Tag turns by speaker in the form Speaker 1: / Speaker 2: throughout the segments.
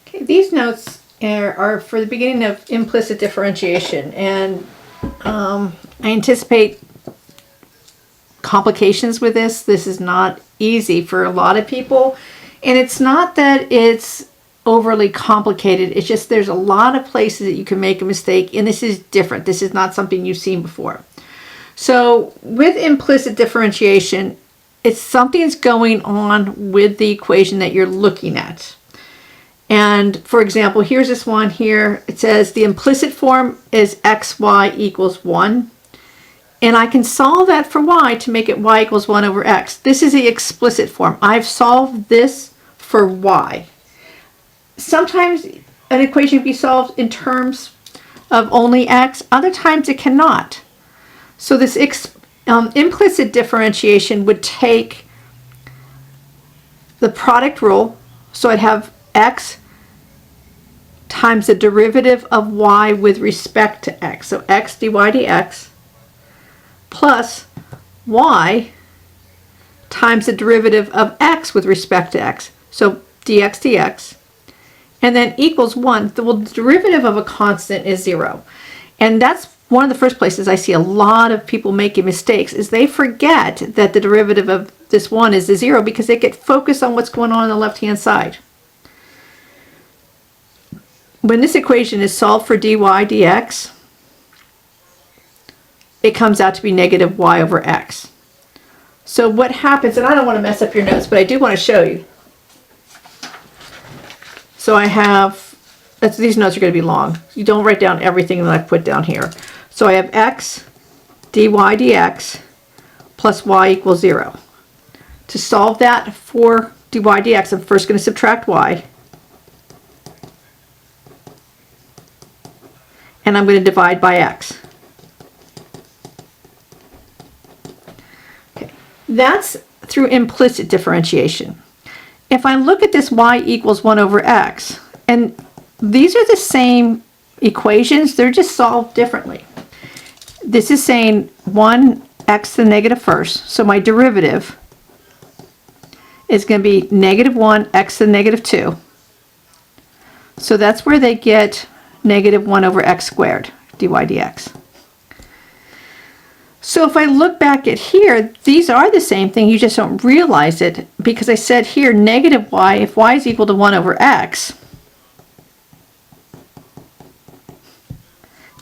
Speaker 1: Okay, these notes are for the beginning of implicit differentiation, and I anticipate complications with this. This is not easy for a lot of people, and it's not that it's overly complicated. It's just there's a lot of places that you can make a mistake, and this is different. This is not something you've seen before. So with implicit differentiation, it's something's going on with the equation that you're looking at. And for example, here's this one here. It says the implicit form is xy equals 1. And I can solve that for y to make it y equals 1 over x. This is the explicit form. I've solved this for y. Sometimes an equation can be solved in terms of only x. Other times it cannot. So this implicit differentiation would take the product rule. So I'd have x times the derivative of y with respect to x. So x dy dx plus y times the derivative of x with respect to x. So dx dx. And then equals 1. Well, the derivative of a constant is 0. And that's one of the first places I see a lot of people making mistakes, is they forget that the derivative of this 1 is the 0 because they get focused on what's going on the left-hand side. When this equation is solved for dy dx, it comes out to be negative y over x. So what happens, and I don't want to mess up your notes, but I do want to show you. So I have, these notes are going to be long. You don't write down everything that I've put down here. So I have x dy dx plus y equals 0. To solve that for dy dx, I'm first going to subtract y. And I'm going to divide by x. Okay. That's through implicit differentiation. If I look at this y equals 1 over x, and these are the same equations, they're just solved differently. This is saying 1x to the negative first, so my derivative is going to be negative 1 x to the negative 2. So that's where they get negative 1 over x squared, dy dx. So if I look back at here, these are the same thing, you just don't realize it, because I said here negative y, if y is equal to 1 over x,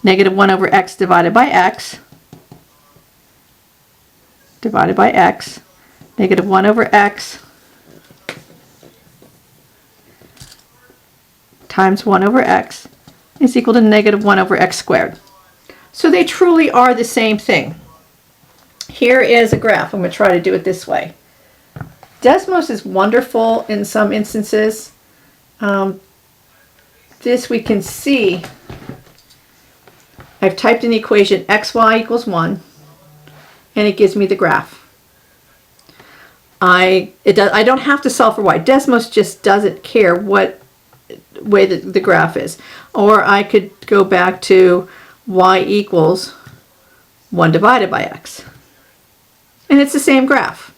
Speaker 1: negative 1 over x divided by x, negative 1 over x times 1 over x is equal to negative 1 over x squared. So they truly are the same thing. Here is a graph. I'm going to try to do it this way. Desmos is wonderful in some instances. This we can see. I've typed in the equation xy equals 1, and it gives me the graph. I don't have to solve for y. Desmos just doesn't care what way the graph is. Or I could go back to y equals 1 divided by x. And it's the same graph.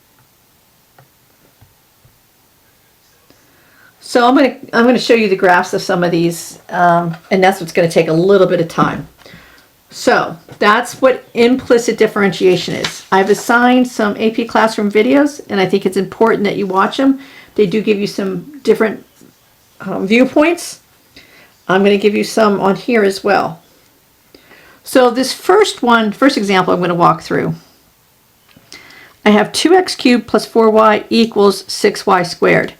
Speaker 1: So I'm going to show you the graphs of some of these, and that's what's going to take a little bit of time. So that's what implicit differentiation is. I've assigned some AP Classroom videos, and I think it's important that you watch them. They do give you some different viewpoints. I'm going to give you some on here as well. So this first example I'm going to walk through. I have 2x cubed plus 4y equals 6y squared.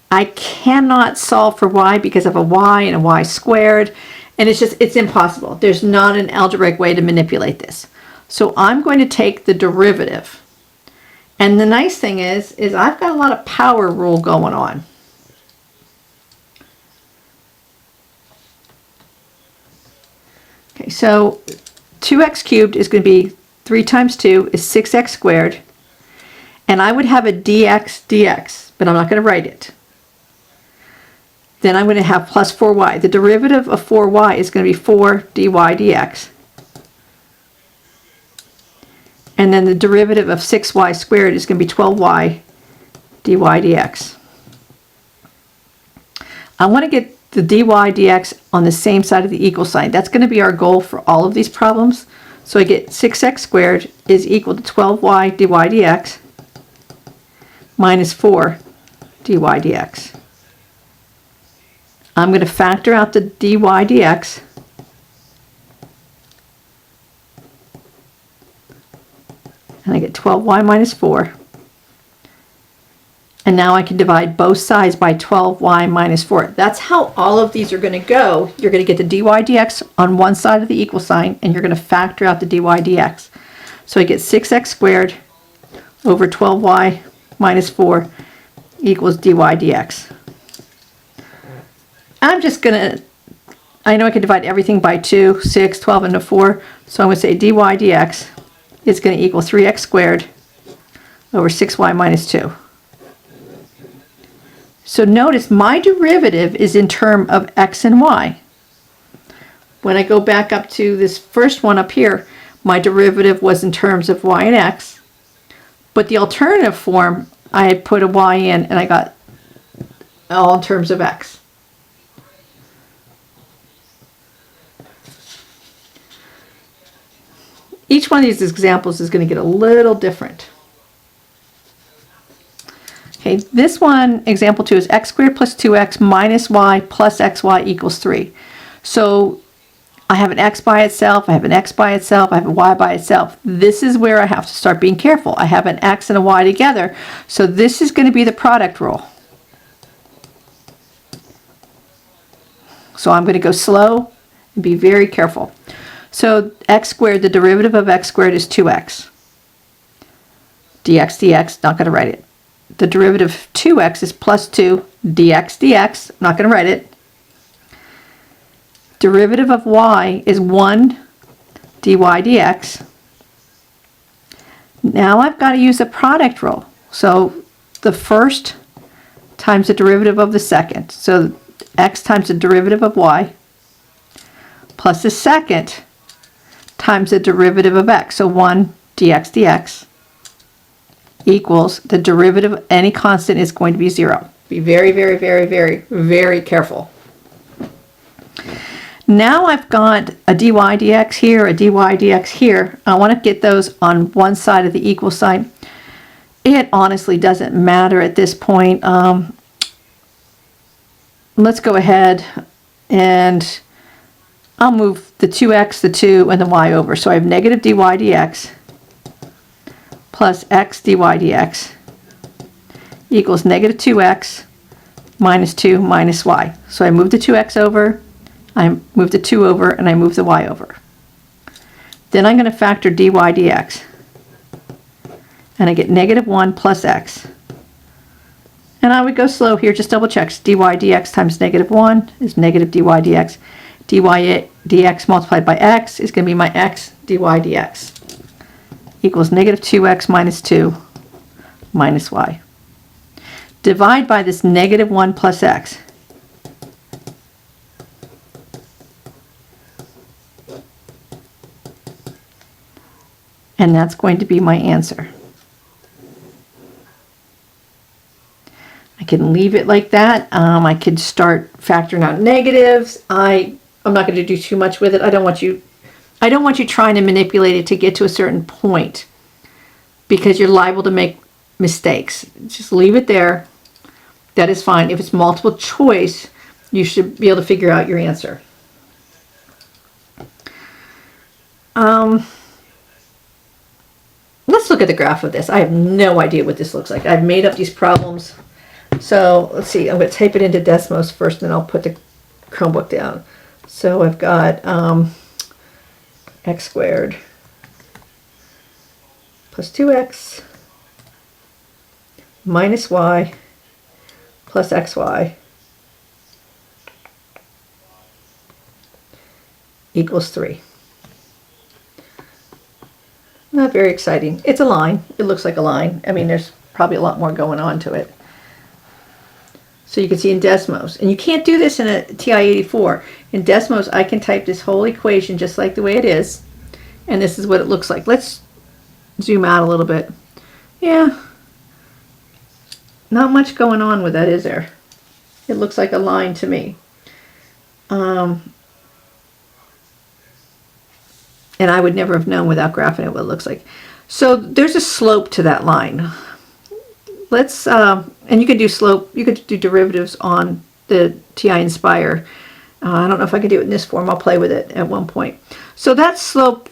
Speaker 1: I cannot solve for y because of a y and a y squared, and it's impossible. There's not an algebraic way to manipulate this. So I'm going to take the derivative. And the nice thing is I've got a lot of power rule going on. Okay, so 2x cubed is going to be 3 times 2 is 6x squared. And I would have a dx dx, but I'm not going to write it. Then I'm going to have plus 4y. The derivative of 4y is going to be 4 dy dx. And then the derivative of 6y squared is going to be 12y dy dx. I want to get the dy dx on the same side of the equal sign. That's going to be our goal for all of these problems. So I get 6x squared is equal to 12y dy dx minus 4 dy dx. I'm going to factor out the dy dx. And I get 12y minus 4. And now I can divide both sides by 12y minus 4. That's how all of these are going to go. You're going to get the dy dx on one side of the equal sign, and you're going to factor out the dy dx. So I get 6x squared over 12y minus 4 equals dy dx. I'm just going to, I know I can divide everything by 2, 6, 12, and 4. So I'm going to say dy dx is going to equal 3x squared over 6y minus 2. So notice my derivative is in term of x and y. When I go back up to this first one up here, my derivative was in terms of y and x. But the alternative form, I had put a y in and I got all in terms of x. Each one of these examples is going to get a little different. Okay, this one, example 2, is x squared plus 2x minus y plus xy equals 3. So I have an x by itself, I have an x by itself, I have a y by itself. This is where I have to start being careful. I have an x and a y together, so this is going to be the product rule. So I'm going to go slow and be very careful. So x squared, the derivative of x squared is 2x. dx dx, not going to write it. The derivative of 2x is plus 2 dx dx, I'm not going to write it. Derivative of y is 1 dy dx. Now I've got to use a product rule. So the first times the derivative of the second. So x times the derivative of y plus the second times the derivative of x. So 1 dx dx equals the derivative of any constant is going to be 0. Be very, very, very, very, very careful. Now I've got a dy dx here, a dy dx here. I want to get those on one side of the equal sign. It honestly doesn't matter at this point. Let's go ahead and I'll move the 2x, the 2, and the y over. So I have negative dy dx plus x dy dx equals negative 2x minus 2 minus y. So I move the 2x over, I move the 2 over, and I move the y over. Then I'm going to factor dy dx. And I get negative 1 plus x. And I would go slow here, just double check. dy dx times negative 1 is negative dy dx. dy dx multiplied by x is going to be my x dy dx. Equals negative 2x minus 2 minus y. Divide by this negative 1 plus x. And that's going to be my answer. I can leave it like that. I could start factoring out negatives. I'm not going to do too much with it. I don't want you trying to manipulate it to get to a certain point because you're liable to make mistakes. Just leave it there. That is fine. If it's multiple choice, you should be able to figure out your answer. Let's look at the graph of this. I have no idea what this looks like. I've made up these problems. So let's see. I'm going to type it into Desmos first, and then I'll put the Chromebook down. So I've got x squared plus 2x minus y plus xy equals 3. Not very exciting. It's a line. It looks like a line. I mean, there's probably a lot more going on to it. So you can see in Desmos. And you can't do this in a TI-84. In Desmos, I can type this whole equation just like the way it is. And this is what it looks like. Let's zoom out a little bit. Yeah. Not much going on with that, is there? It looks like a line to me. And I would never have known without graphing it what it looks like. So there's a slope to that line. Let's, and you can do slope, you could do derivatives on the TI Inspire. I don't know if I can do it in this form. I'll play with it at one point. So that slope,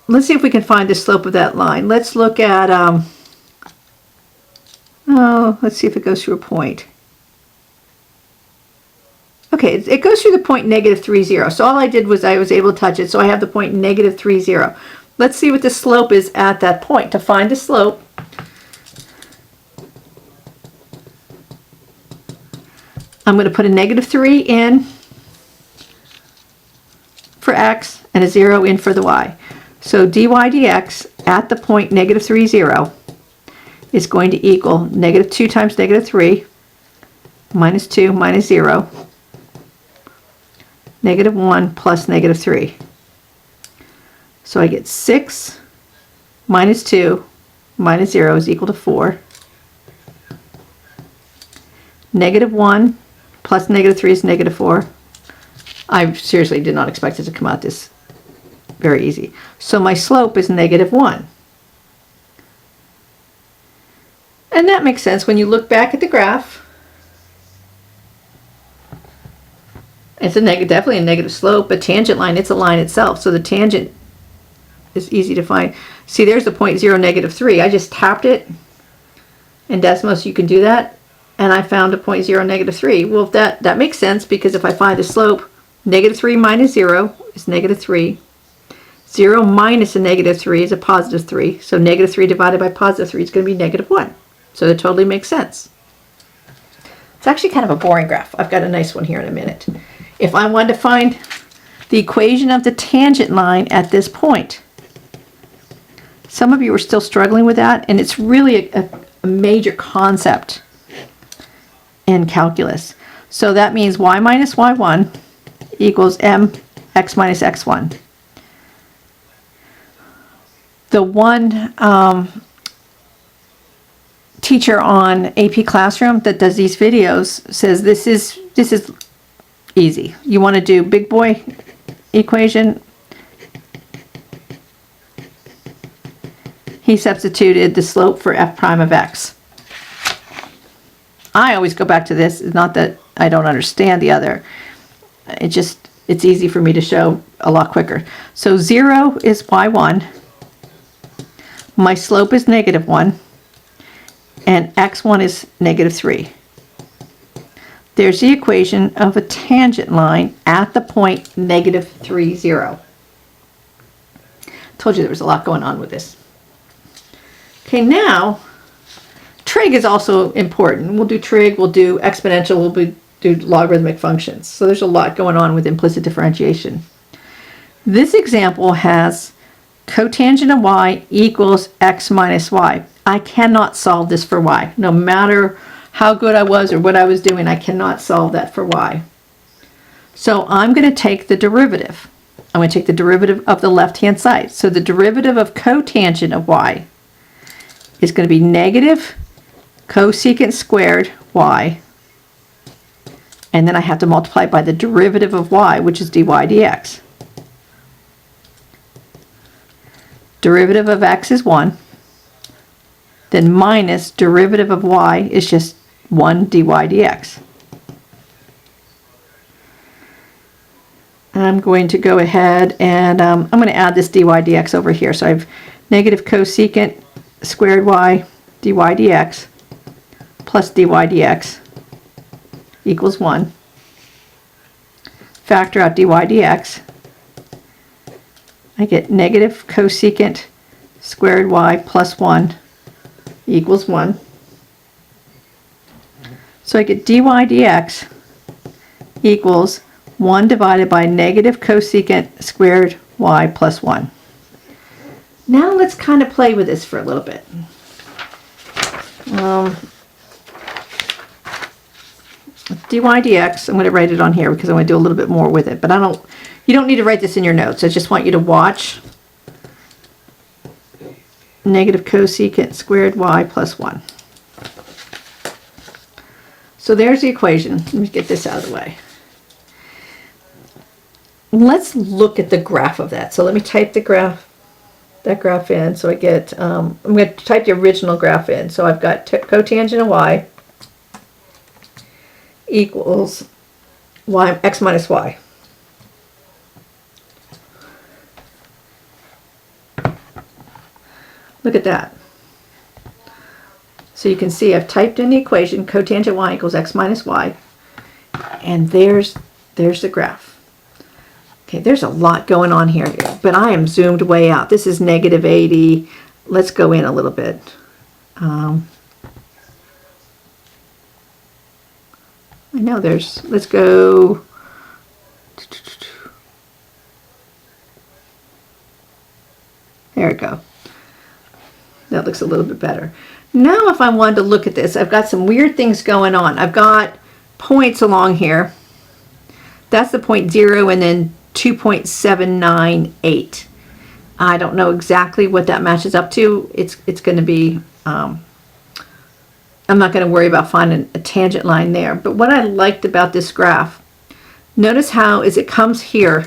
Speaker 1: let's see if we can find the slope of that line. Let's look at, let's see if it goes through a point. Okay, it goes through the point -3, 0. So all I did was I was able to touch it. So I have the point -3, 0. Let's see what the slope is at that point. To find the slope, I'm going to put a -3 in for x and a 0 in for the y. So dy dx at the point -3, 0 is going to equal -2 times -3 minus 2 minus 0 -1 plus -3. So I get 6 minus 2 minus 0 is equal to 4. -1 plus -3 is -4. I seriously did not expect it to come out this very easy. So my slope is -1. And that makes sense when you look back at the graph. It's a definitely a negative slope. A tangent line, it's a line itself. So the tangent is easy to find. See, there's the point 0, -3. I just tapped it. In Desmos, you can do that. And I found a point 0, -3. Well, that makes sense, because if I find the slope, -3 minus 0 is -3. 0 minus a -3 is a +3. So -3 divided by +3 is going to be -1. So that totally makes sense. It's actually kind of a boring graph. I've got a nice one here in a minute. If I wanted to find the equation of the tangent line at this point, some of you are still struggling with that, and it's really a major concept in calculus. So that means y minus y1 equals mx minus x1. The one teacher on AP Classroom that does these videos says this is easy. You want to do big boy equation. He substituted the slope for f prime of x. I always go back to this. It's not that I don't understand the other. It's easy for me to show a lot quicker. So 0 is y1. My slope is -1. And x1 is -3. There's the equation of a tangent line at the point -3, 0. Told you there was a lot going on with this. Okay, now trig is also important. We'll do trig, we'll do exponential, we'll do logarithmic functions. So there's a lot going on with implicit differentiation. This example has cotangent of y equals x minus y. I cannot solve this for y. No matter how good I was or what I was doing, I cannot solve that for y. So I'm going to take the derivative. I'm going to take the derivative of the left-hand side. So the derivative of cotangent of y is going to be negative cosecant squared y. And then I have to multiply by the derivative of y, which is dy dx. Derivative of x is 1. Then minus derivative of y is just 1 dy dx. I'm going to go ahead and I'm going to add this dy dx over here. So I have negative cosecant squared y dy dx plus dy dx equals 1. Factor out dy dx. I get negative cosecant squared y plus 1 equals 1. So I get dy dx equals 1 divided by negative cosecant squared y plus 1. Now let's kind of play with this for a little bit. Dy dx, I'm going to write it on here because I want to do a little bit more with it, but you don't need to write this in your notes. I just want you to watch negative cosecant squared y plus 1. So there's the equation. Let me get this out of the way. Let's look at the graph of that. So let me type that graph in. So I get, I'm going to type the original graph in. So I've got cotangent of y equals x minus y. Look at that. So you can see I've typed in the equation cotangent y equals x minus y, and there's the graph. Okay, there's a lot going on here, but I am zoomed way out. This is negative 80. Let's go in a little bit. I know let's go. There we go. That looks a little bit better. Now if I wanted to look at this, I've got some weird things going on. I've got points along here. That's the point 0 and then 2.798. I don't know exactly what that matches up to. It's going to be, I'm not going to worry about finding a tangent line there. But what I liked about this graph, notice how as it comes here,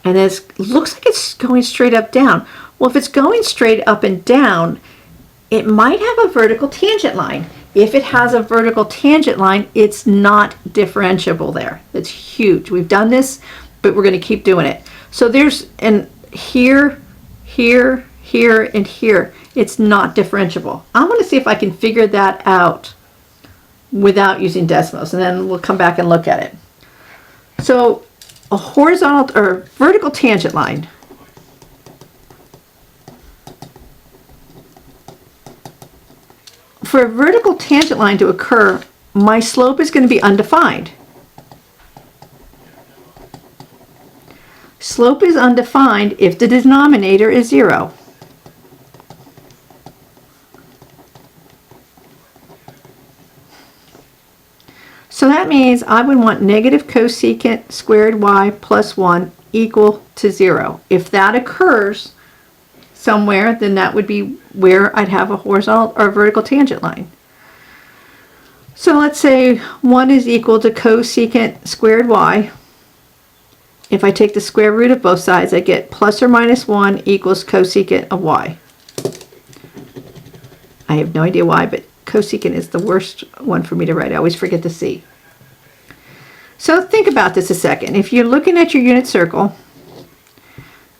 Speaker 1: and it looks like it's going straight up down. Well, if it's going straight up and down, it might have a vertical tangent line. If it has a vertical tangent line, it's not differentiable there. It's huge. We've done this, but we're going to keep doing it. So there's, and here, here, here, and here, it's not differentiable. I want to see if I can figure that out without using decimals, and then we'll come back and look at it. So a horizontal or vertical tangent line. For a vertical tangent line to occur, my slope is going to be undefined. Slope is undefined if the denominator is 0. So that means I would want negative cosecant squared y plus 1 equal to 0. If that occurs somewhere, then that would be where I'd have a horizontal or a vertical tangent line. So let's say 1 is equal to cosecant squared y. If I take the square root of both sides, I get plus or minus 1 equals cosecant of y. I have no idea why, but cosecant is the worst one for me to write. I always forget the c. So think about this a second. If you're looking at your unit circle,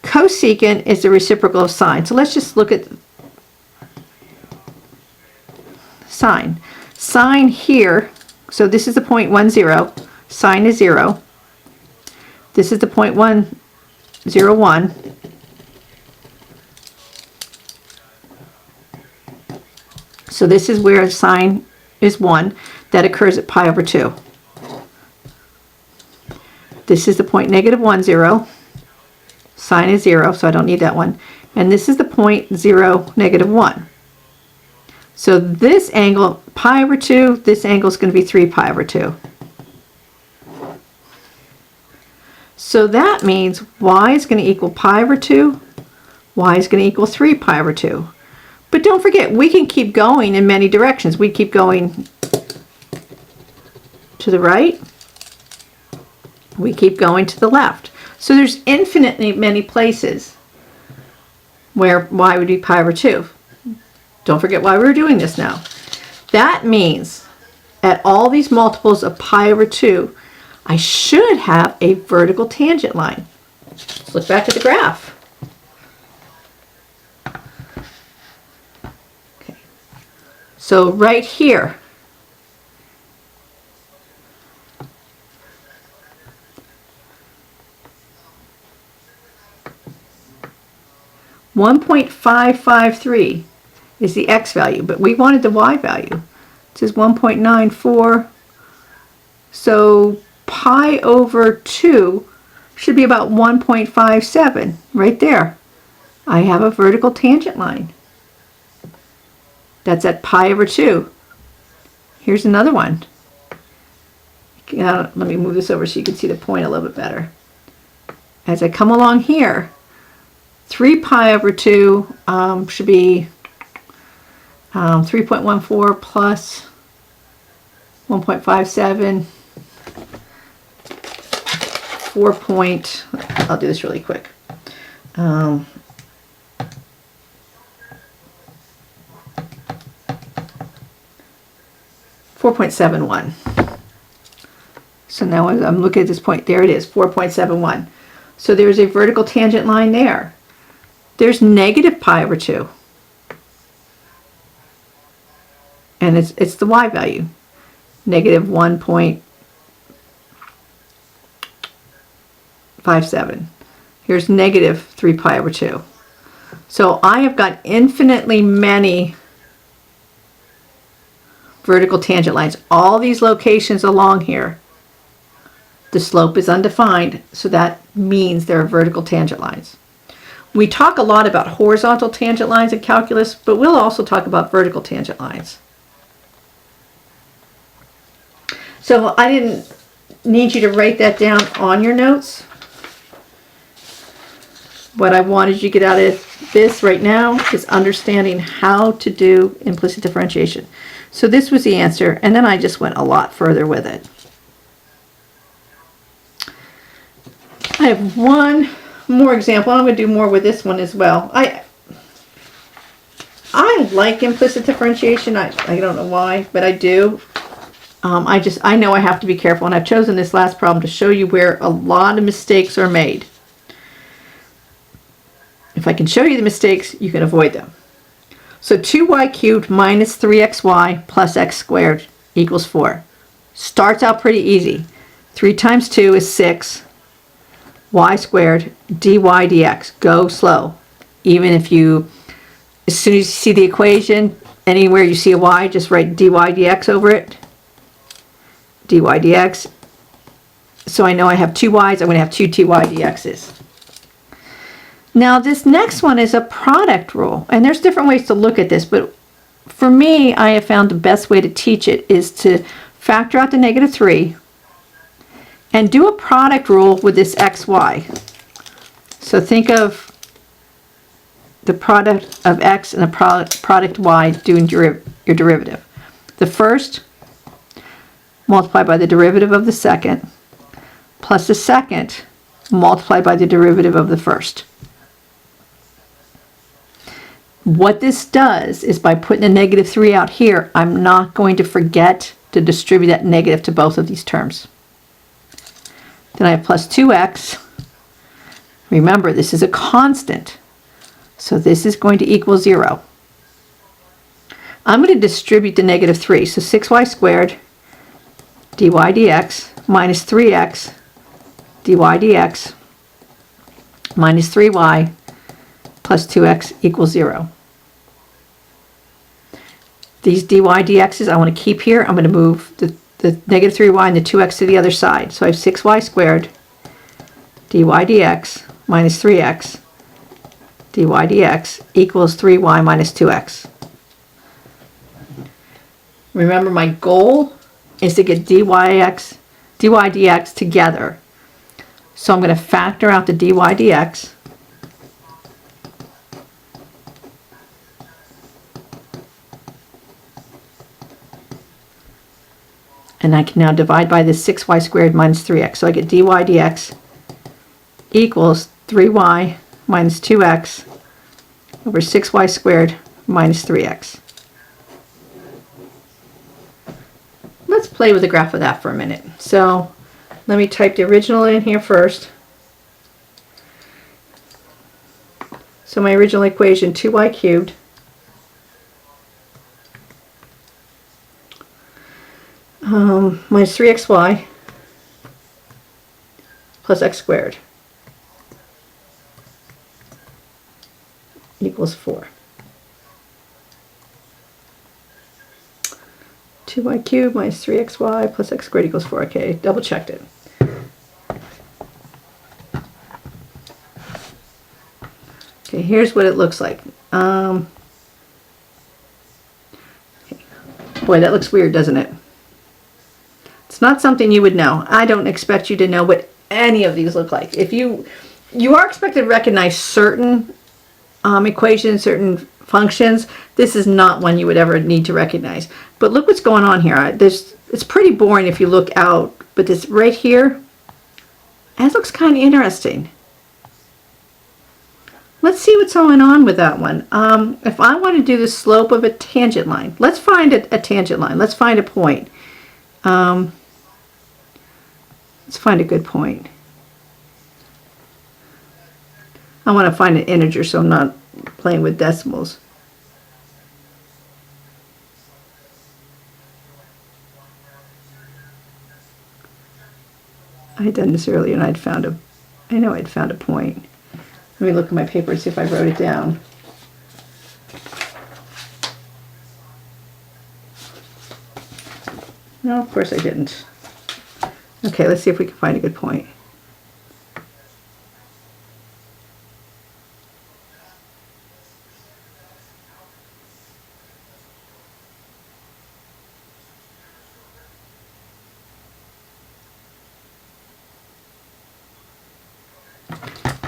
Speaker 1: cosecant is the reciprocal of sine. So let's just look at sine. Sine here, so this is the point 1, 0. Sine is 0. This is the point 1, 0, 1. So this is where sine is 1. That occurs at pi over 2. This is the point negative 1, 0. Sine is 0, so I don't need that one. And this is the point 0, negative 1. So this angle, pi over 2, this angle is going to be 3 pi over 2. So that means y is going to equal pi over 2, y is going to equal 3 pi over 2. But don't forget, we can keep going in many directions. We keep going to the right. We keep going to the left. So there's infinitely many places where y would be pi over 2. Don't forget why we're doing this now. That means at all these multiples of pi over 2, I should have a vertical tangent line. Let's look back at the graph. Okay. So right here, $1.553 is the x value, but we wanted the y value. It says 1.94. So pi over 2 should be about 1.57 right there. I have a vertical tangent line. That's at pi over 2. Here's another one. Let me move this over so you can see the point a little bit better. As I come along here, 3 pi over 2 should be 3.14 plus 1.57, I'll do this really quick. 4.71. So now as I'm looking at this point, there it is, 4.71. So there's a vertical tangent line there. There's negative pi over 2. And it's the y value, negative 1.57. Here's negative 3 pi over 2. So I have got infinitely many vertical tangent lines. All these locations along here, the slope is undefined, so that means there are vertical tangent lines. We talk a lot about horizontal tangent lines in calculus, but we'll also talk about vertical tangent lines. So I didn't need you to write that down on your notes. What I wanted you to get out of this right now is understanding how to do implicit differentiation. So this was the answer, and then I just went a lot further with it. I have one more example. I'm going to do more with this one as well. I like implicit differentiation. I don't know why, but I do. I know I have to be careful, and I've chosen this last problem to show you where a lot of mistakes are made. If I can show you the mistakes, you can avoid them. So 2y cubed minus 3xy plus x squared equals 4. Starts out pretty easy. 3 times 2 is 6. Y squared dy dx. Go slow. Even if as soon as you see the equation, anywhere you see a y, just write dy dx over it. Dy dx. So I know I have 2 y's, I'm going to have 2 dy dx's. Now this next one is a product rule, and there's different ways to look at this, but for me, I have found the best way to teach it is to factor out the negative 3 and do a product rule with this xy. So think of the product of x and the product y doing your derivative. The first, multiplied by the derivative of the second, plus the second, multiplied by the derivative of the first. What this does is by putting a negative 3 out here, I'm not going to forget to distribute that negative to both of these terms. Then I have plus 2x. Remember, this is a constant, so this is going to equal 0. I'm going to distribute the negative 3, so 6y squared dy dx minus 3x dy dx minus 3y plus 2x equals 0. These dy dx's I want to keep here. I'm going to move the negative 3y and the 2x to the other side. So I have 6y squared dy dx minus 3x dy dx equals 3y minus 2x. Remember, my goal is to get dy dx together. So I'm going to factor out the dy dx. And I can now divide by this 6y squared minus 3x. So I get dy dx equals 3y minus 2x over 6y squared minus 3x. Let's play with the graph of that for a minute. So let me type the original in here first. So my original equation, 2y cubed minus 3xy plus x squared equals 4. 2y cubed minus 3xy plus x squared equals 4. Okay, double checked it. Okay, here's what it looks like. Boy, that looks weird, doesn't it? It's not something you would know. I don't expect you to know what any of these look like. If you are expected to recognize certain equations, certain functions, this is not one you would ever need to recognize. But look what's going on here. it's pretty boring if you look out, but this right here, that looks kind of interesting. Let's see what's going on with that one. If I want to do the slope of a tangent line, let's find a tangent line. Let's find a point. Let's find a good point. I want to find an integer so I'm not playing with decimals. I had done this earlier and I know I'd found a point. Let me look at my paper and see if I wrote it down. No, of course I didn't. Okay, let's see if we can find a good point.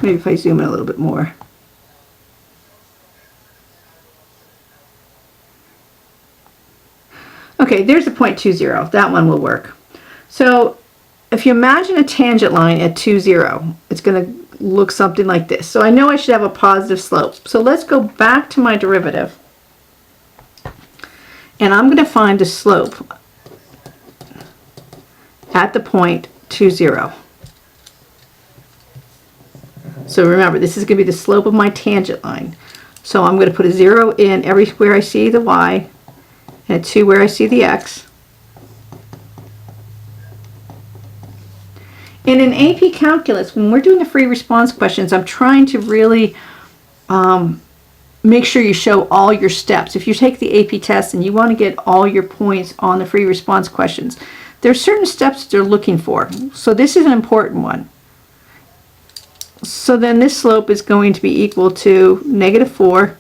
Speaker 1: Maybe if I zoom in a little bit more. Okay, there's a point 2, 0. That one will work. So if you imagine a tangent line at 2, 0, it's going to look something like this. So I know I should have a positive slope. So let's go back to my derivative. And I'm going to find the slope at the point 2, 0. So remember, this is going to be the slope of my tangent line. So I'm going to put a 0 in everywhere I see the y, and a 2 where I see the x. And in AP Calculus, when we're doing the free response questions, I'm trying to really make sure you show all your steps. If you take the AP test and you want to get all your points on the free response questions, there are certain steps they're looking for. So this is an important one. So then this slope is going to be equal to -4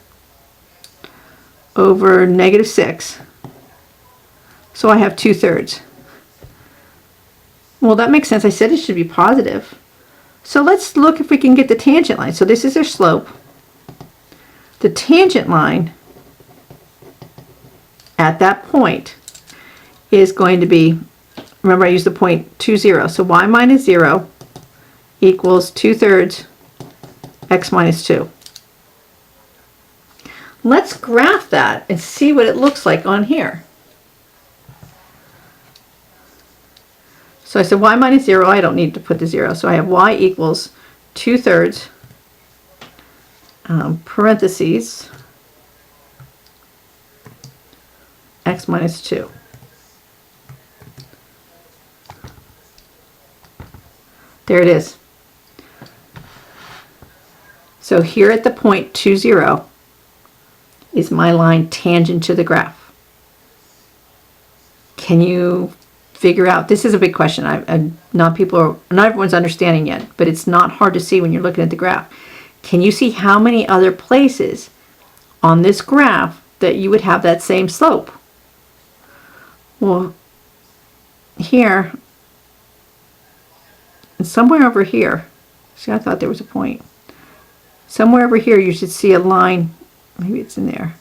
Speaker 1: over -6. So I have 2/3. Well, that makes sense. I said it should be positive. So let's look if we can get the tangent line. So this is their slope. The tangent line at that point is going to be, remember I used the point 2, 0. So y minus 0 equals 2/3 x minus 2. Let's graph that and see what it looks like on here. So I said y minus 0, I don't need to put the 0. So I have y equals 2/3 parentheses x minus 2. There it is. So here at the point 2, 0 is my line tangent to the graph. Can you figure out, this is a big question. Not everyone's understanding yet, but it's not hard to see when you're looking at the graph. Can you see how many other places on this graph that you would have that same slope? Well, here, and somewhere over here, see, I thought there was a point. Somewhere over here you should see a line, maybe it's in there.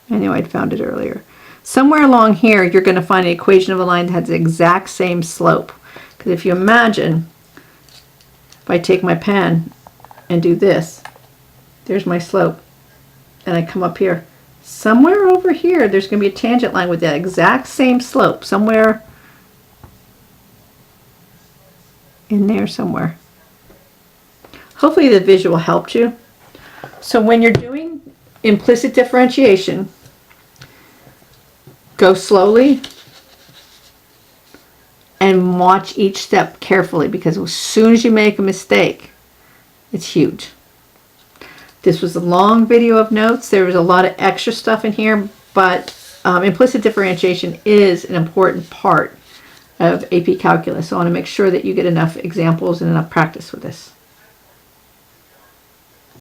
Speaker 1: I knew I'd found it earlier. Somewhere along here you're going to find an equation of a line that has the exact same slope. Because if you imagine, if I take my pen and do this, there's my slope, and I come up here. Somewhere over here there's going to be a tangent line with that exact same slope. Somewhere in there somewhere. Hopefully the visual helped you. So when you're doing implicit differentiation, go slowly and watch each step carefully, because as soon as you make a mistake, it's huge. This was a long video of notes. There was a lot of extra stuff in here, but implicit differentiation is an important part of AP Calculus. So I want to make sure that you get enough examples and enough practice with this.